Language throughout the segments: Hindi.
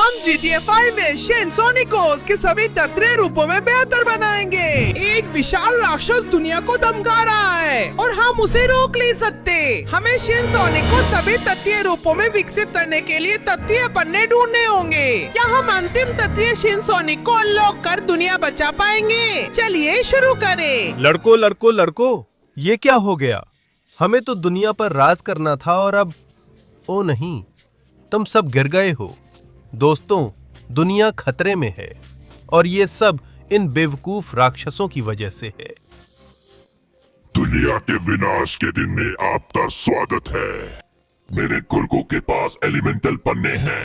हम GTA 5 में शिन सोनिकोस के सभी तत्वीय रूपों में बेहतर बनाएंगे। एक विशाल राक्षस दुनिया को धमका रहा है और हम उसे रोक नहीं सकते। हमें शिन सोनिक को सभी तत्वीय रूपों में विकसित करने के लिए तत्वीय पन्ने ढूंढने होंगे। क्या हम अंतिम तत्वीय शिन सोनिक को अनलॉक कर दुनिया बचा पाएंगे? चलिए शुरू करें। लड़को, ये क्या हो गया? हमें तो दुनिया पर राज करना था और अब ओ नहीं, तुम सब गिर गए हो। दोस्तों, दुनिया खतरे में है और ये सब इन बेवकूफ राक्षसों की वजह से है। दुनिया के विनाश के दिन में आपका स्वागत है। मेरे गुर्गों के पास एलिमेंटल पन्ने हैं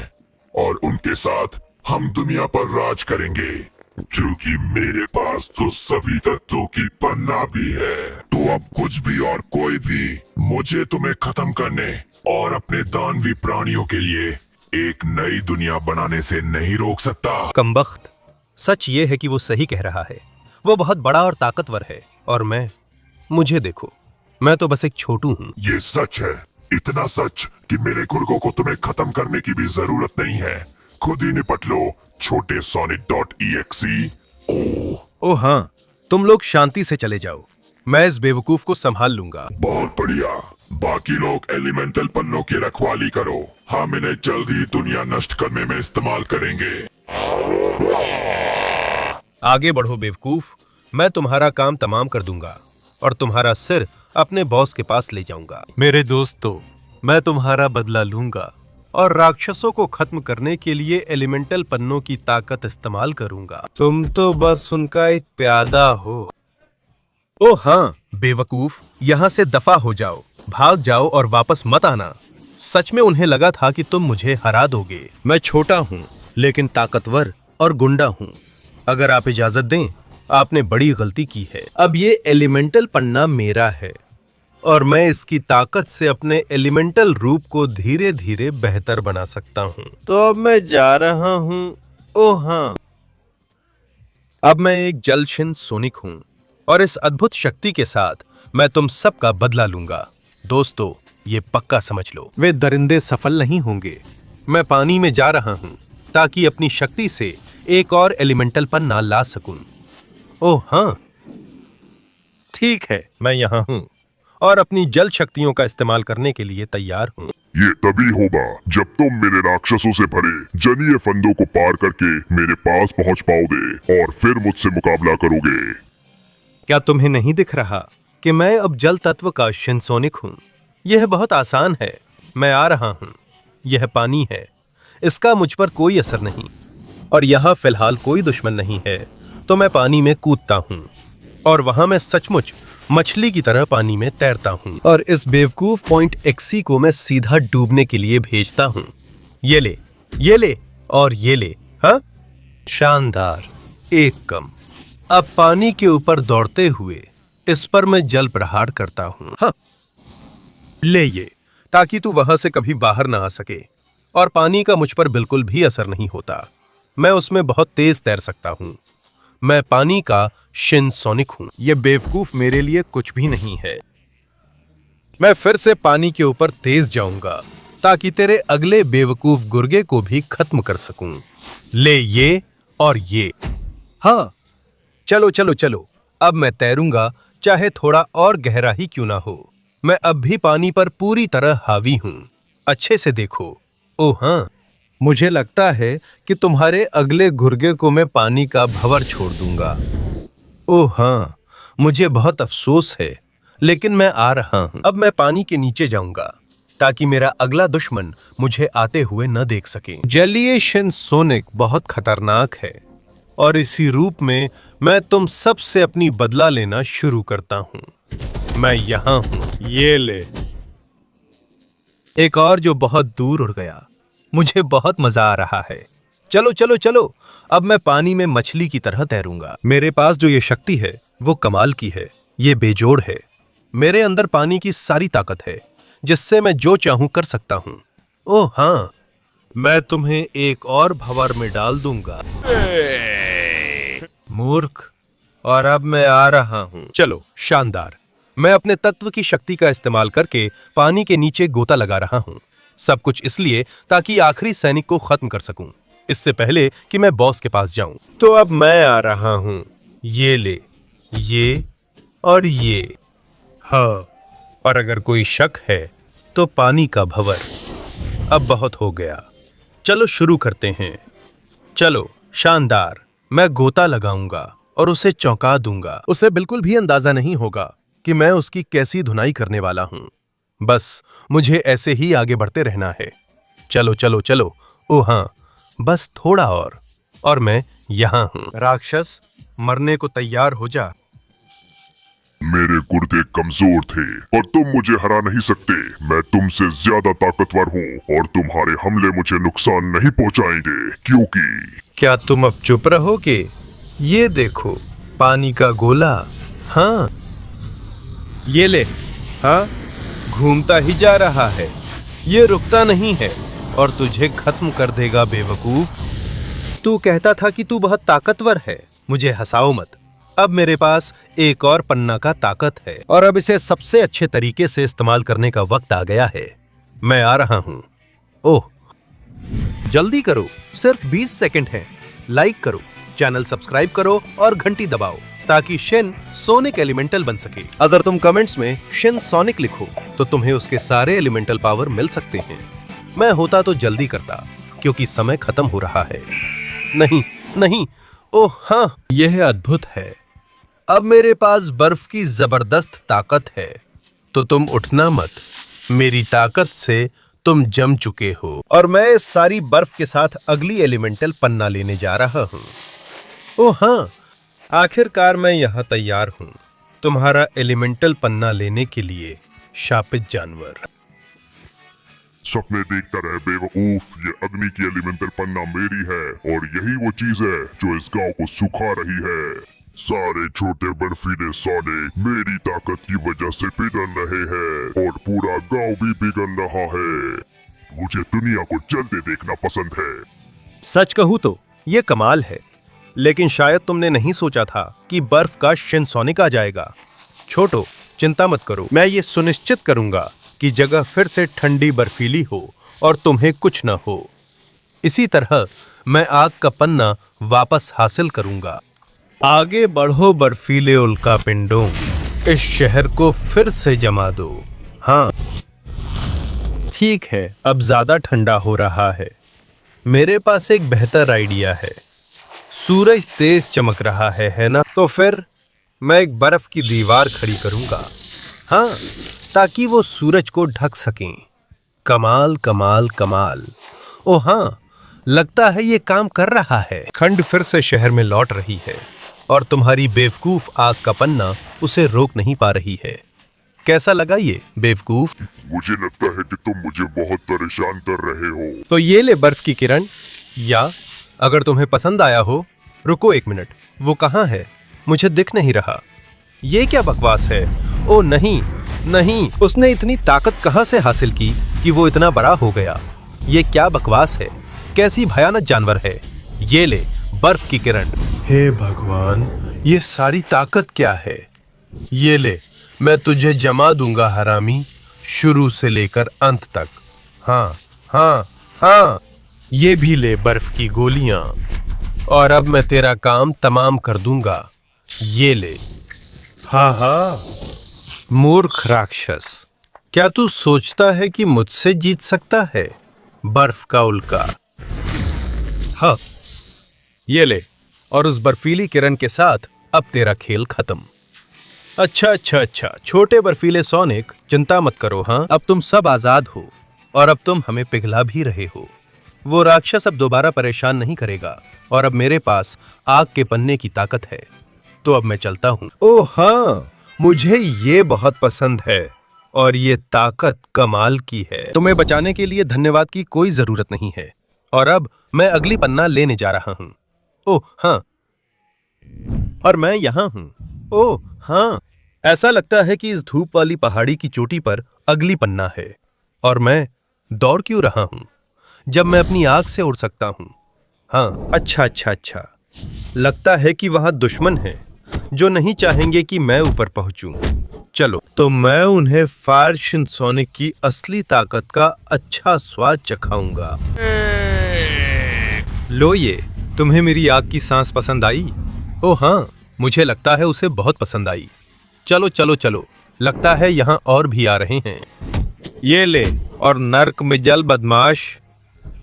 और उनके साथ हम दुनिया पर राज करेंगे। क्योंकि मेरे पास तो सभी तत्वों की पन्ना भी है, तो अब कुछ भी और कोई भी मुझे तुम्हें खत्म करने और अपने दानवी प्राणियों के लिए एक नई दुनिया बनाने से नहीं रोक सकता। कमबख्त, सच ये है कि वो सही कह रहा है। वो बहुत बड़ा और ताकतवर है और मुझे देखो, मैं तो बस एक छोटू हूँ। ये सच है, इतना सच कि मेरे गुर्गों को तुम्हें खत्म करने की भी जरूरत नहीं है। खुद ही निपट लो छोटे Sonic.exe। ओ हाँ, तुम लोग शांति से चले जाओ, मैं इस बेवकूफ को संभाल लूंगा। बहुत बढ़िया, बाकी लोग एलिमेंटल पन्नों की रखवाली करो। हम इन्हें जल्द ही दुनिया नष्ट करने में इस्तेमाल करेंगे। आगे बढ़ो बेवकूफ, मैं तुम्हारा काम तमाम कर दूंगा और तुम्हारा सिर अपने बॉस के पास ले जाऊंगा। मेरे दोस्तों, मैं तुम्हारा बदला लूंगा और राक्षसों को खत्म करने के लिए एलिमेंटल पन्नों की ताकत इस्तेमाल करूंगा। तुम तो बस उनका एक प्यादा हो। ओ हाँ बेवकूफ, यहाँ से दफा हो जाओ, भाग जाओ और वापस मत आना। सच में उन्हें लगा था कि तुम मुझे हरा दोगे। मैं छोटा हूँ लेकिन ताकतवर और गुंडा हूँ। अगर आप इजाजत दें, आपने बड़ी गलती की है। अब ये एलिमेंटल पन्ना मेरा है और मैं इसकी ताकत से अपने एलिमेंटल रूप को धीरे धीरे बेहतर बना सकता हूँ। तो अब मैं जा रहा हूँ। ओह हाँ, अब मैं एक जलशिन सोनिक हूँ और इस अद्भुत शक्ति के साथ मैं तुम सबका बदला लूंगा। दोस्तों, ये पक्का समझ लो, वे दरिंदे सफल नहीं होंगे। मैं पानी में जा रहा हूँ ताकि अपनी शक्ति से एक और एलिमेंटल पन्ना ला सकूं। ओह हाँ, ठीक है, मैं यहाँ हूँ और अपनी जल शक्तियों का इस्तेमाल करने के लिए तैयार हूँ। ये तभी होगा जब तुम मेरे राक्षसों से भरे जलीय फंदों को पार करके मेरे पास पहुंच पाओगे और फिर मुझसे मुकाबला करोगे। क्या तुम्हें नहीं दिख रहा कि मैं अब जल तत्व का शिन सोनिक हूँ? यह बहुत आसान है। मैं आ रहा हूँ। यह पानी है, इसका मुझ पर कोई असर नहीं और यहाँ फिलहाल कोई दुश्मन नहीं है, तो मैं पानी में कूदता हूँ और वहां मैं सचमुच मछली की तरह पानी में तैरता हूँ और इस बेवकूफ पॉइंट एक्सी को मैं सीधा डूबने के लिए भेजता हूँ। ये ले और ये ले। हाँ, शानदार, एक कम। अब पानी के ऊपर दौड़ते हुए इस पर मैं जल प्रहार करता हूँ। हाँ, ले ये, ताकि तू वहां से कभी बाहर ना आ सके और पानी का मुझ पर बिल्कुल भी असर नहीं होता। मैं उसमें बहुत तेज तैर सकता हूँ। मैं पानी का शिन सोनिक हूँ। ये बेवकूफ मेरे लिए कुछ भी नहीं है। मैं फिर से पानी के ऊपर तेज जाऊंगा ताकि तेरे अगले बेवकूफ गुर्गे को भी खत्म कर सकूं। ले ये और ये। हाँ, चलो, अब मैं तैरूंगा, चाहे थोड़ा और गहरा ही क्यों ना हो। मैं अब भी पानी पर पूरी तरह हावी हूँ। अच्छे से देखो। ओह हाँ, मुझे लगता है कि तुम्हारे अगले गुर्गे को मैं पानी का भंवर छोड़ दूंगा। ओह हाँ, मुझे बहुत अफसोस है, लेकिन मैं आ रहा हूँ। अब मैं पानी के नीचे जाऊंगा ताकि मेरा अगला दुश्मन मुझे आते हुए न देख सके। जलीय शिन सोनिक बहुत खतरनाक है और इसी रूप में मैं तुम सब से अपनी बदला लेना शुरू करता हूँ। मैं यहाँ हूँ। ये ले। एक और जो बहुत दूर उड़ गया। मुझे बहुत मजा आ रहा है। चलो, अब मैं पानी में मछली की तरह तैरूंगा। मेरे पास जो ये शक्ति है वो कमाल की है। ये बेजोड़ है। मेरे अंदर पानी की सारी ताकत है जिससे मैं जो चाहूं कर सकता हूं। ओह हाँ, मैं तुम्हें एक और भंवर में डाल दूंगा। मूर्ख, और अब मैं आ रहा हूं। चलो, शानदार। मैं अपने तत्व की शक्ति का इस्तेमाल करके पानी के नीचे गोता लगा रहा हूं। सब कुछ इसलिए ताकि आखिरी सैनिक को खत्म कर सकूं। इससे पहले कि मैं बॉस के पास जाऊं। तो अब मैं आ रहा हूं। ये ले, ये और ये। हाँ, और अगर कोई शक है तो पानी का भंवर। अब बहुत हो गया, चलो शुरू करते हैं। चलो, शानदार। मैं गोता लगाऊंगा और उसे चौंका दूंगा। उसे बिल्कुल भी अंदाजा नहीं होगा कि मैं उसकी कैसी धुनाई करने वाला हूं। बस मुझे ऐसे ही आगे बढ़ते रहना है। चलो चलो चलो। ओ हाँ, बस थोड़ा और मैं यहां हूं। राक्षस, मरने को तैयार हो जा। मेरे गुर्दे कमजोर थे पर तुम मुझे हरा नहीं सकते। मैं तुमसे ज्यादा ताकतवर हूँ और तुम्हारे हमले मुझे नुकसान नहीं पहुँचाएंगे, क्योंकि क्या तुम अब चुप रहोगे? ये देखो, पानी का गोला। हाँ, ये ले। हाँ, घूमता ही जा रहा है। ये रुकता नहीं है और तुझे खत्म कर देगा, बेवकूफ। तू कहता था कि तू बहुत ताकतवर है। मुझे हंसाओ मत। अब मेरे पास एक और पन्ना का ताकत है और अब इसे सबसे अच्छे तरीके से इस्तेमाल करने का वक्त आ गया है। मैं आ रहा हूं। ओह, जल्दी करो, सिर्फ 20 सेकंड है। लाइक करो, चैनल सब्सक्राइब करो और घंटी दबाओ ताकि शिन सोनिक एलिमेंटल बन सके। अगर तुम कमेंट्स में शिन सोनिक लिखो तो तुम्हें उसके सारे एलिमेंटल पावर मिल सकते हैं। मैं होता तो जल्दी करता, क्योंकि समय खत्म हो रहा है। नहीं नहीं, ओह हाँ, यह अद्भुत है। अब मेरे पास बर्फ की जबरदस्त ताकत है, तो तुम उठना मत। मेरी ताकत से तुम जम चुके हो और मैं इस सारी बर्फ के साथ अगली एलिमेंटल पन्ना लेने जा रहा हूं। ओह हाँ, आखिरकार मैं यहां तैयार हूं, तुम्हारा एलिमेंटल पन्ना लेने के लिए, शापित जानवर। सपने देखता रहे बेवकूफ। ये अग्नि की एलिमेंटल पन्ना मेरी है और यही वो चीज है जो इस गांव को सुखा रही है। सारे छोटे बर्फीले सोनिक मेरी ताकत की वजह से पिघल रहे हैं और पूरा गांव भी पिघल रहा है। मुझे दुनिया को जलते देखना पसंद है। सच कहूं तो ये कमाल है, लेकिन शायद तुमने नहीं सोचा था कि बर्फ का शिन सोनिक आ जाएगा। छोटो, चिंता मत करो। मैं ये सुनिश्चित करूंगा कि जगह फिर से ठंडी बर्फीली हो और तुम्हें कुछ न हो। इसी तरह मैं आग का पन्ना वापस हासिल करूंगा। आगे बढ़ो बर्फीले उल्का पिंडों, इस शहर को फिर से जमा दो। हाँ ठीक है, अब ज्यादा ठंडा हो रहा है। मेरे पास एक बेहतर आइडिया है। सूरज तेज चमक रहा है ना? तो फिर मैं एक बर्फ की दीवार खड़ी करूंगा। हाँ, ताकि वो सूरज को ढक सकें। कमाल कमाल कमाल। ओ हाँ, लगता है ये काम कर रहा है। ठंड फिर से शहर में लौट रही है और तुम्हारी बेवकूफ आग का पन्ना उसे रोक नहीं पा रही है। कैसा लगा ये, बेवकूफ? मुझे लगता है कि तुम मुझे बहुत परेशान कर रहे हो। तो ये ले बर्फ की किरण। या अगर तुम्हें पसंद आया हो, रुको एक मिनट, वो कहाँ है? मुझे दिख नहीं रहा। ये क्या बकवास है? ओ नहीं नहीं, उसने इतनी ताकत कहाँ से हासिल की कि वो इतना बड़ा हो गया? ये क्या बकवास है? कैसी भयानक जानवर है? ये ले बर्फ की किरण। हे भगवान, ये सारी ताकत क्या है? ये ले, मैं तुझे जमा दूंगा हरामी, शुरू से लेकर अंत तक। हाँ हाँ हाँ, ये भी ले बर्फ की गोलियां और अब मैं तेरा काम तमाम कर दूंगा। ये ले। हाँ हाँ, मूर्ख राक्षस, क्या तू सोचता है कि मुझसे जीत सकता है? बर्फ का उल्का। हाँ, ये ले, और उस बर्फीली किरण के साथ अब तेरा खेल खत्म। अच्छा अच्छा अच्छा, छोटे बर्फीले सोनिक, चिंता मत करो। हाँ, अब तुम सब आजाद हो और अब तुम हमें पिघला भी रहे हो। वो राक्षस अब दोबारा परेशान नहीं करेगा और अब मेरे पास आग के पन्ने की ताकत है। तो अब मैं चलता हूँ। ओह हाँ, मुझे ये बहुत पसंद है और ये ताकत कमाल की है। तुम्हें बचाने के लिए धन्यवाद की कोई जरूरत नहीं है। और अब मैं अगली पन्ना लेने जा रहा हूँ। ओह हाँ, और मैं यहाँ हूँ। ओह हाँ, ऐसा लगता है कि इस धूप वाली पहाड़ी की चोटी पर अगली पन्ना है। और मैं दौड़ क्यों रहा हूँ जब मैं अपनी आग से उड़ सकता हूँ? हाँ, अच्छा अच्छा अच्छा, लगता है कि वहां दुश्मन है जो नहीं चाहेंगे कि मैं ऊपर पहुंचूं। चलो, तो मैं उन्हें फायर शिन सोनिक की असली ताकत का अच्छा स्वाद चखाऊंगा। लो ये, तुम्हें मेरी आग की सांस पसंद आई? ओह हाँ, मुझे लगता है उसे बहुत पसंद आई। चलो चलो चलो, लगता है यहाँ और भी आ रहे हैं। ये ले, और नर्क में जल बदमाश।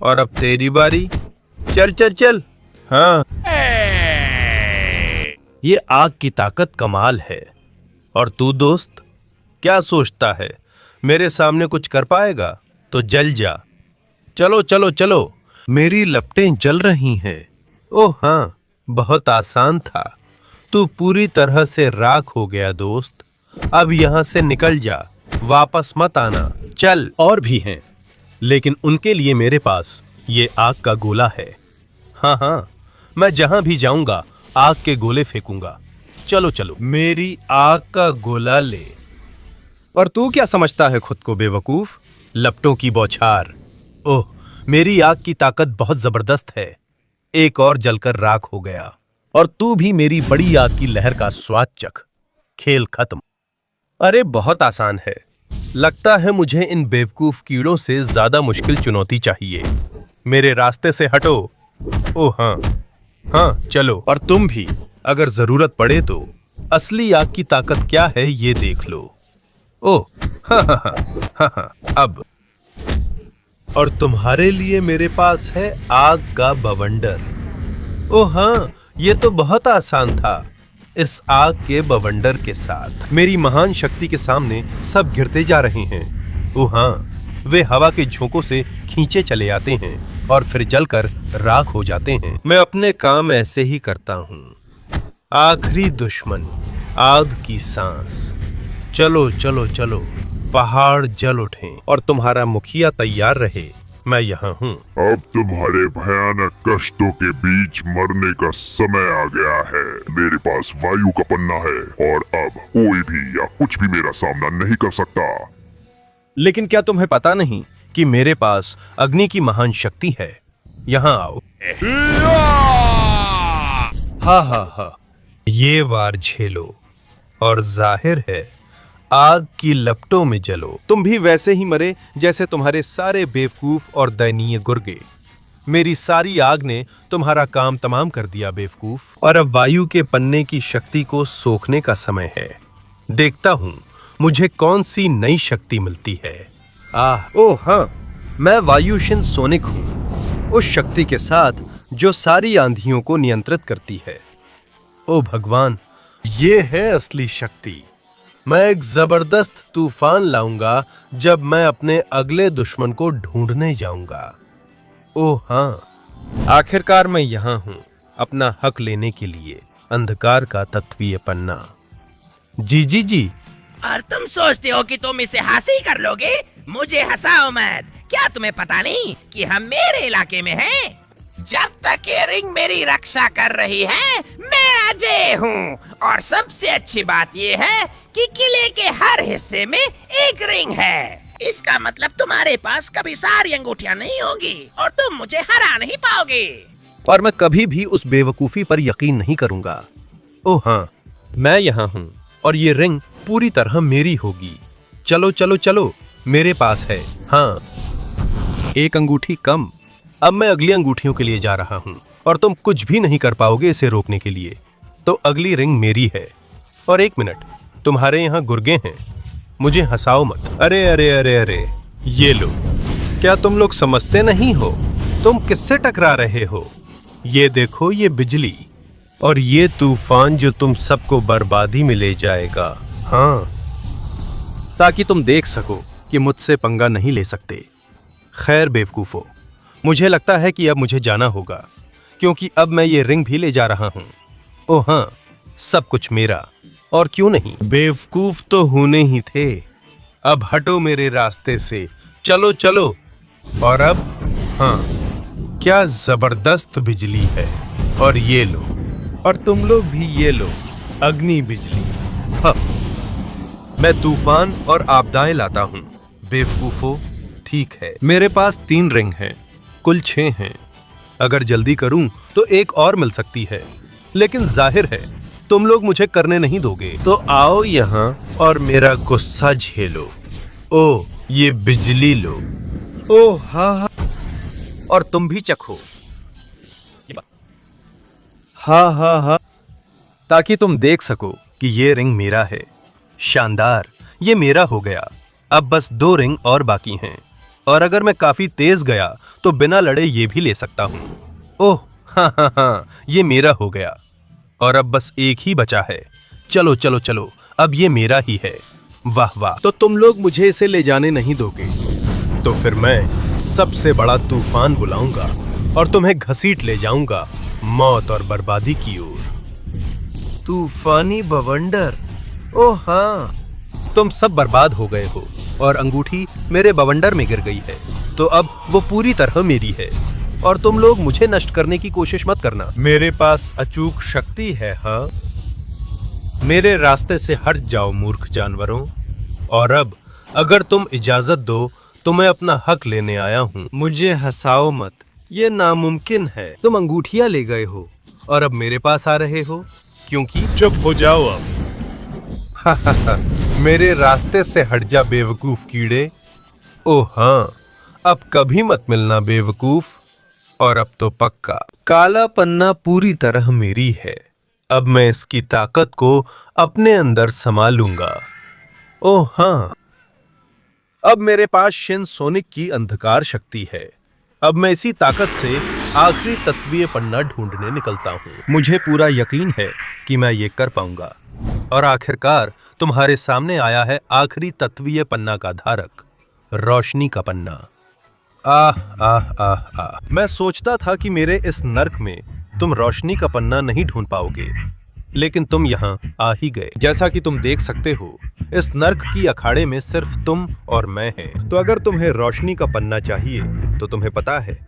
और अब तेरी बारी। चल चल चल। हाँ, ये आग की ताकत कमाल है। और तू दोस्त, क्या सोचता है मेरे सामने कुछ कर पाएगा? तो जल जा। चलो चलो चलो, मेरी लपटें जल रही हैं। ओह हाँ, बहुत आसान था। तू पूरी तरह से राख हो गया दोस्त। अब यहां से निकल जा, वापस मत आना। चल, और भी हैं, लेकिन उनके लिए मेरे पास ये आग का गोला है। हाँ हाँ, मैं जहां भी जाऊंगा आग के गोले फेंकूंगा। चलो चलो, मेरी आग का गोला ले। और तू क्या समझता है खुद को बेवकूफ? लपटों की बौछार। ओह, मेरी आग की ताकत बहुत जबरदस्त है। एक और जलकर राख हो गया, और तू भी मेरी बड़ी आग की लहर का स्वाद चख। खेल खत्म। अरे बहुत आसान है। लगता है मुझे इन बेवकूफ कीड़ों से ज्यादा मुश्किल चुनौती चाहिए। मेरे रास्ते से हटो। ओह हाँ हाँ, चलो। और तुम भी, अगर जरूरत पड़े तो। असली आग की ताकत क्या है ये देख लो। ओह हाँ हाँ हाँ हाँ हाँ, अब। और तुम्हारे लिए मेरे पास है आग का बवंडर। ओह हाँ, ये तो बहुत आसान था। इस आग के बवंडर के साथ मेरी महान शक्ति के सामने सब गिरते जा रहे हैं। ओह हाँ, वे हवा के झोंकों से खींचे चले आते हैं और फिर जलकर राख हो जाते हैं। मैं अपने काम ऐसे ही करता हूँ। आखिरी दुश्मन, आग की सांस। चलो चलो चलो, पहाड़ जल उठें और तुम्हारा मुखिया तैयार रहे। मैं यहाँ हूँ। अब तुम्हारे भयानक कष्टों के बीच मरने का समय आ गया है। मेरे पास वायु का पन्ना है और अब कोई भी या कुछ भी मेरा सामना नहीं कर सकता। लेकिन क्या तुम्हें पता नहीं कि मेरे पास अग्नि की महान शक्ति है? यहाँ आओ। हाँ हाँ हाँ, ये वार झेलो और जाहिर है आग की लपटों में जलो। तुम भी वैसे ही मरे जैसे तुम्हारे सारे बेवकूफ और दयनीय गुर्गे। मेरी सारी आग ने तुम्हारा काम तमाम कर दिया बेवकूफ। और अब वायु के पन्ने की शक्ति को सोखने का समय है। देखता हूँ मुझे कौन सी नई शक्ति मिलती है। ओह हाँ, मैं वायुशिन सोनिक हूँ, उस शक्ति के साथ जो सारी आंधियों को नियंत्रित करती है। ओ भगवान, ये है असली शक्ति। मैं एक जबरदस्त तूफान लाऊंगा जब मैं अपने अगले दुश्मन को ढूंढने जाऊंगा। ओह हाँ, आखिरकार मैं यहाँ हूँ अपना हक लेने के लिए। अंधकार का तत्वीय पन्ना। जी जी जी। और तुम सोचते हो कि तुम इसे हासिल कर लोगे? मुझे हंसाओ मत। क्या तुम्हें पता नहीं कि हम मेरे इलाके में हैं? जब तक ये रिंग मेरी रक्षा कर रही है, मैं अजय हूँ। और सबसे अच्छी बात ये है कि किले के हर हिस्से में एक रिंग है। इसका मतलब तुम्हारे पास कभी सारी अंगूठियाँ नहीं होगी और तुम मुझे हरा नहीं पाओगे। और मैं कभी भी उस बेवकूफी पर यकीन नहीं करूंगा। ओह हाँ, मैं यहाँ हूँ और ये रिंग पूरी तरह मेरी होगी। चलो चलो चलो, मेरे पास है। हाँ, एक अंगूठी कम। अब मैं अगली अंगूठियों के लिए जा रहा हूँ और तुम कुछ भी नहीं कर पाओगे इसे रोकने के लिए। तो अगली रिंग मेरी है। और एक मिनट, तुम्हारे यहाँ गुर्गे हैं, मुझे हंसाओ मत। अरे अरे अरे अरे, ये लो। क्या तुम लोग समझते नहीं हो तुम किससे टकरा रहे हो? ये देखो, ये बिजली और ये तूफान जो तुम सबको बर्बादी में ले जाएगा। हाँ, ताकि तुम देख सको कि मुझसे पंगा नहीं ले सकते। खैर बेवकूफो, मुझे लगता है कि अब मुझे जाना होगा, क्योंकि अब मैं ये रिंग भी ले जा रहा हूँ। ओह हाँ, सब कुछ मेरा। और क्यों नहीं, बेवकूफ तो होने ही थे। अब हटो मेरे रास्ते से। चलो चलो। और अब हाँ, क्या जबरदस्त बिजली है। और ये लो, और तुम लोग भी ये लो, अग्नि बिजली। हाँ, मैं तूफान और आपदाएं लाता हूँ। बेवकूफो, ठीक है, मेरे पास 3 रिंग हैं, कुल 6 हैं। अगर जल्दी करूं तो एक और मिल सकती है, लेकिन जाहिर है तुम लोग मुझे करने नहीं दोगे। तो आओ यहाँ और मेरा गुस्सा झेलो। ओ, ये बिजली लो। ओ हाँ हाँ, और तुम भी चखो। हाँ, ताकि तुम देख सको कि ये रिंग मेरा है। शानदार, ये मेरा हो गया। अब बस 2 रिंग और बाकी हैं, और अगर मैं काफी तेज गया तो बिना लड़े ये भी ले सकता हूँ। ओह हाँ, ये मेरा हो गया, और अब बस एक ही बचा है। चलो चलो चलो, अब ये मेरा ही है। वाह वाह, तो तुम लोग मुझे इसे ले जाने नहीं दोगे, तो फिर मैं सबसे बड़ा तूफान बुलाऊंगा और तुम्हें घसीट ले जाऊंगा मौत और बर्बादी की ओर। तूफानी बवंडर, ओह हाँ, तुम सब बर्बाद हो गए हो और अंगूठी मेरे बवंडर में गिर गई है, तो अब वो पूरी तरह मेरी है और तुम लोग मुझे नष्ट करने की कोशिश मत करना। मेरे पास अचूक शक्ति है। हाँ, मेरे रास्ते से हट जाओ मूर्ख जानवरों, और अब अगर तुम इजाजत दो तो मैं अपना हक लेने आया हूँ। मुझे हंसाओ मत, ये नामुमकिन है। तुम अंगूठियां ले गए हो और अब मेरे पास आ रहे हो, क्योंकि चुप हो जाओ अब। मेरे रास्ते से हट जा बेवकूफ कीड़े। ओह हाँ, अब कभी मत मिलना बेवकूफ। और अब तो पक्का काला पन्ना पूरी तरह मेरी है। अब मैं इसकी ताकत को अपने अंदर समा लूंगा। ओह हाँ, अब मेरे पास शिनसोनिक की अंधकार शक्ति है। अब मैं इसी ताकत से आखिरी तत्वीय पन्ना ढूंढने निकलता हूँ। मुझे पूरा यकीन है कि मैं ये कर पाऊंगा, और आखिरकार तुम्हारे सामने आया है आखिरी तत्वीय पन्ना का धारक, रोशनी का पन्ना। आह आह आह आह, मैं सोचता था कि मेरे इस नर्क में तुम रोशनी का पन्ना नहीं ढूंढ पाओगे, लेकिन तुम यहाँ आ ही गए। जैसा कि तुम देख सकते हो, इस नर्क की अखाड़े में सिर्फ तुम और मैं हैं। तो अगर तुम्हें रोशनी का पन्ना चाहिए तो तुम्हें पता है,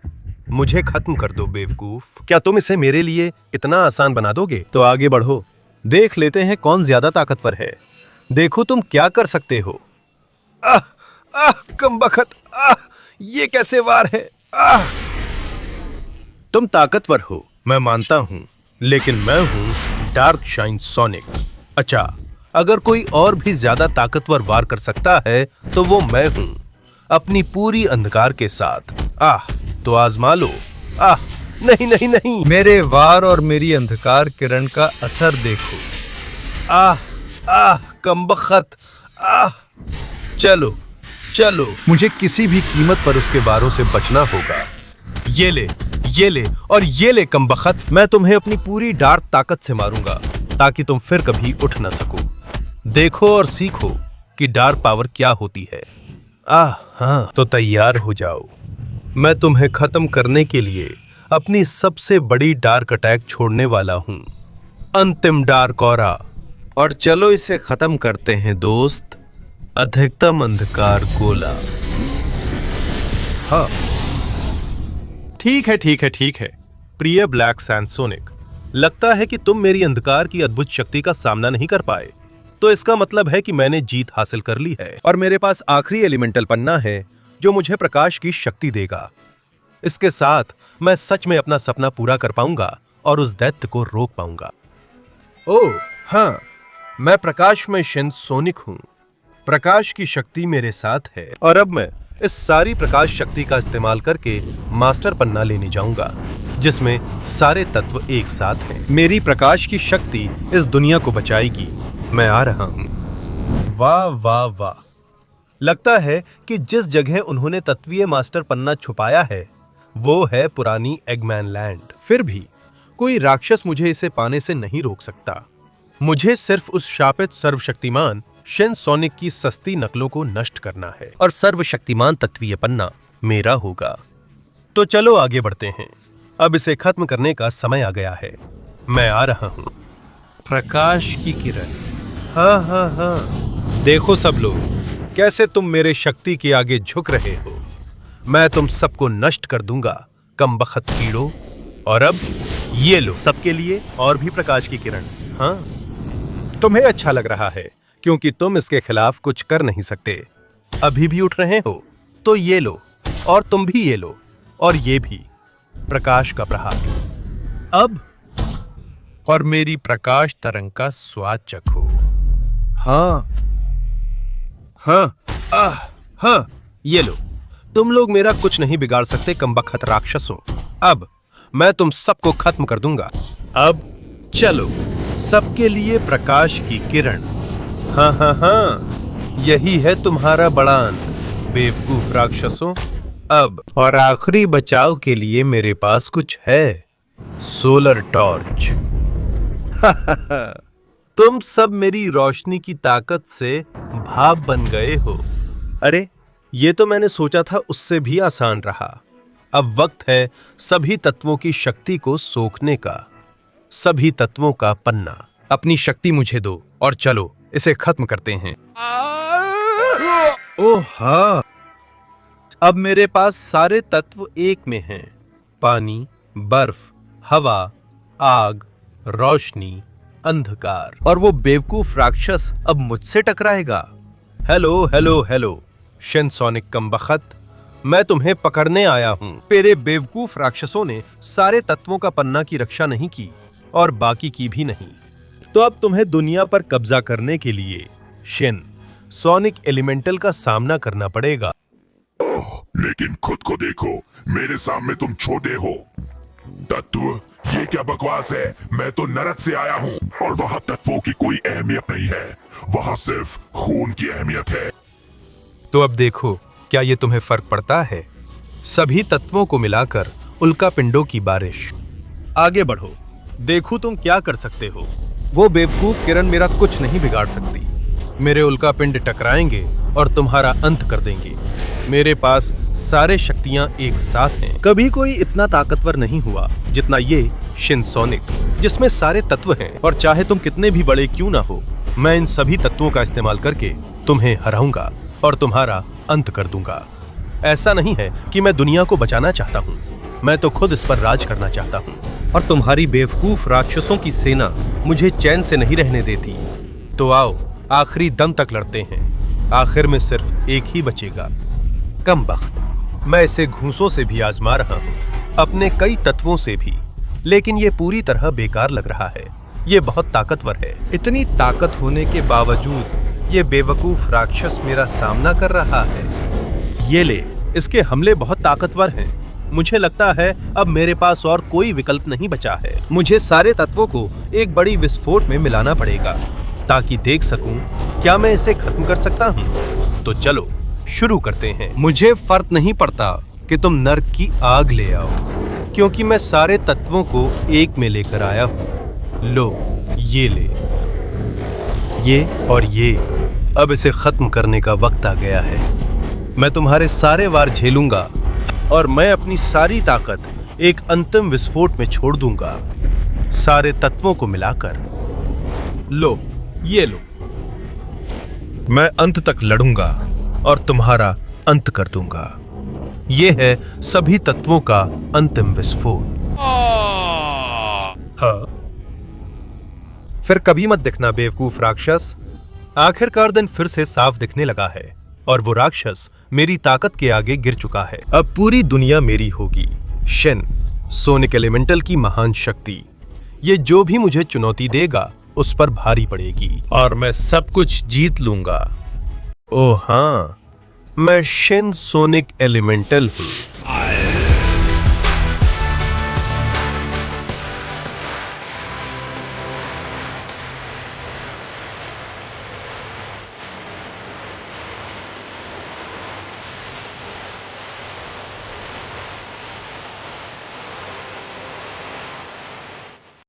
मुझे खत्म कर दो बेवकूफ। क्या तुम इसे मेरे लिए इतना आसान बना दोगे? तो आगे बढ़ो, देख लेते हैं कौन ज्यादा ताकतवर है। देखो तुम क्या कर सकते हो। आह आह, कमबख्त, आह, ये कैसे वार है। आह, तुम ताकतवर हो, मैं मानता हूं, लेकिन मैं हूं डार्क शाइन सोनिक। अच्छा, अगर कोई और भी ज्यादा ताकतवर वार कर सकता है तो वो मैं हूं, अपनी पूरी अंधकार के साथ। आह, तो आजमा लो। आह, नहीं नहीं नहीं, मेरे वार और मेरी अंधकार किरण का असर देखो। आह आह, कमबख्त, आह, चलो चलो, मुझे किसी भी कीमत पर उसके वारों से बचना होगा। ये ले और ये ले कमबख्त, मैं तुम्हें अपनी पूरी डार्क ताकत से मारूंगा ताकि तुम फिर कभी उठ न सको। देखो और सीखो कि डार्क पावर क्या होती है। आह हाँ, तो तैयार हो जाओ। मैं तुम्हें खत्म करने के लिए अपनी सबसे बड़ी डार्क अटैक छोड़ने वाला हूं, अंतिम डार्क ऑरा। और चलो इसे खत्म करते हैं दोस्त, अधिकतम अंधकार गोला। हाँ, ठीक है प्रिय ब्लैक सैनसोनिक, लगता है कि तुम मेरी अंधकार की अद्भुत शक्ति का सामना नहीं कर पाए, तो इसका मतलब है कि मैंने जीत हासिल कर ली है और मेरे पास आखिरी एलिमेंटल पन्ना है जो मुझे प्रकाश की शक्ति देगा। इसके साथ मैं सच में अपना सपना पूरा कर पाऊंगा और उस दैत्य को रोक पाऊंगा। ओह हाँ, मैं प्रकाश में शिनसोनिक हूं। प्रकाश की शक्ति मेरे साथ है और अब मैं इस सारी प्रकाश शक्ति का इस्तेमाल करके मास्टर पन्ना लेने जाऊंगा, जिसमें सारे तत्व एक साथ हैं। मेरी प्रकाश की शक्ति इस दुनिया को बचाएगी। मैं आ रहा हूं। वाह वाह वाह, लगता है कि जिस जगह उन्होंने तत्वीय मास्टर पन्ना छुपाया है वो है पुरानी एगमैन लैंड। फिर भी कोई राक्षस मुझे इसे पाने से नहीं रोक सकता। मुझे सिर्फ उस शापित सर्वशक्तिमान शिनसोनिक की सस्ती नकलों को नष्ट करना है और सर्वशक्तिमान तत्वीय पन्ना मेरा होगा। तो चलो आगे बढ़ते हैं, अब इसे खत्म करने का समय आ गया है। मैं आ रहा हूं। प्रकाश की किरण। हाँ, देखो सब लोग, कैसे तुम मेरे शक्ति के आगे झुक रहे हो। मैं तुम सबको नष्ट कर दूंगा, कमबख्त कीड़ों। और अब ये लो, सबके लिए और भी प्रकाश की किरण। हाँ, तुम्हें अच्छा लग रहा है क्योंकि तुम इसके खिलाफ कुछ कर नहीं सकते। अभी भी उठ रहे हो तो ये लो, और तुम भी ये लो, और ये भी प्रकाश का प्रहार। अब और मेरी प्रकाश तरंग का स्वाद चखो। हाँ, ये लो। तुम लोग मेरा कुछ नहीं बिगाड़ सकते कमबख्त राक्षसों। अब मैं तुम सबको खत्म कर दूंगा। अब चलो, सबके लिए प्रकाश की किरण। हाँ हाँ हाँ, यही है तुम्हारा बड़ा अंत, बेवकूफ राक्षसों। अब और आखिरी बचाव के लिए मेरे पास कुछ है, सोलर टॉर्च। तुम सब मेरी रोशनी की ताकत से भाप बन गए हो। अरे, ये तो मैंने सोचा था उससे भी आसान रहा। अब वक्त है सभी तत्वों की शक्ति को सोखने का, सभी तत्वों का पन्ना। अपनी शक्ति मुझे दो और चलो इसे खत्म करते हैं। ओह हाँ, अब मेरे पास सारे तत्व एक में हैं। पानी, बर्फ, हवा, आग, रोशनी, अंधकार। और वो बेवकूफ राक्षस अब मुझसे टकराएगा। हेलो हेलो हेलो शिनसोनिक कमबख्त, मैं तुम्हें पकड़ने आया हूं। तेरे बेवकूफ राक्षसों ने सारे तत्वों का पन्ना की रक्षा नहीं की और बाकी की भी नहीं। तो अब तुम्हें दुनिया पर कब्जा करने के लिए शिन सोनिक एलिमेंटल का सामना करना पड़ेगा। लेकिन खुद को देखो, मेरे सामने तुम छोटे हो। तत्व, ये क्या बकवास है? मैं तो नरक से आया हूँ और वहाँ तत्वों की कोई अहमियत नहीं है, वहाँ सिर्फ खून की अहमियत है। तो अब देखो, क्या ये तुम्हें फर्क पड़ता है? सभी तत्वों को मिलाकर उल्का पिंडों की बारिश। आगे बढ़ो, देखो तुम क्या कर सकते हो। वो बेवकूफ किरण मेरा कुछ नहीं बिगाड़ सकती। मेरे उल्का पिंड टकराएंगे और तुम्हारा अंत कर देंगे। मेरे पास सारे शक्तियां एक साथ हैं। कभी कोई इतना ताकतवर नहीं हुआ जितना ये शिनसोनिक, जिसमें सारे तत्व हैं। और चाहे तुम कितने भी बड़े क्यों ना हो, मैं इन सभी तत्वों का इस्तेमाल करके तुम्हें हराऊंगा और तुम्हारा अंत कर दूंगा। ऐसा नहीं है कि मैं दुनिया को बचाना चाहता हूँ, मैं तो खुद इस पर राज करना चाहता हूँ। और तुम्हारी बेवकूफ राक्षसों की सेना मुझे चैन से नहीं रहने देती। तो आओ, आखिरी दम तक लड़ते हैं। आखिर में सिर्फ एक ही बचेगा। कमबख्त, मैं इसे घूंसों से भी आजमा रहा हूँ, अपने कई तत्वों से भी, लेकिन ये पूरी तरह बेकार लग रहा है। ये बहुत ताकतवर है। इतनी ताकत होने के बावजूद ये बेवकूफ राक्षस मेरा सामना कर रहा है। ये ले, इसके हमले बहुत ताकतवर हैं। मुझे लगता है अब मेरे पास और कोई विकल्प नहीं बचा है। मुझे सारे तत्वों को एक बड़ी विस्फोट में मिलाना पड़ेगा ताकि देख सकूं क्या मैं इसे खत्म कर सकता हूं। तो चलो शुरू करते हैं। मुझे फर्क नहीं पड़ता कि तुम नर्क की आग ले आओ, क्योंकि मैं सारे तत्वों को एक में लेकर आया हूं। लो, ये ले, ये और ये। अब इसे खत्म करने का वक्त आ गया है। मैं तुम्हारे सारे वार झेलूंगा और मैं अपनी सारी ताकत एक अंतिम विस्फोट में छोड़ दूंगा, सारे तत्वों को मिलाकर। लो, ये लो। मैं अंत तक लड़ूंगा और तुम्हारा अंत कर दूंगा। ये है सभी तत्वों का अंतिम विस्फोट। हाँ, फिर कभी मत दिखना बेवकूफ राक्षस। आखिरकार दिन फिर से साफ दिखने लगा है और वो राक्षस मेरी ताकत के आगे गिर चुका है। अब पूरी दुनिया मेरी होगी। शिन सोनिक एलिमेंटल की महान शक्ति, ये जो भी मुझे चुनौती देगा उस पर भारी पड़ेगी और मैं सब कुछ जीत लूंगा। ओह हाँ, मैं शिन सोनिक एलिमेंटल हूँ।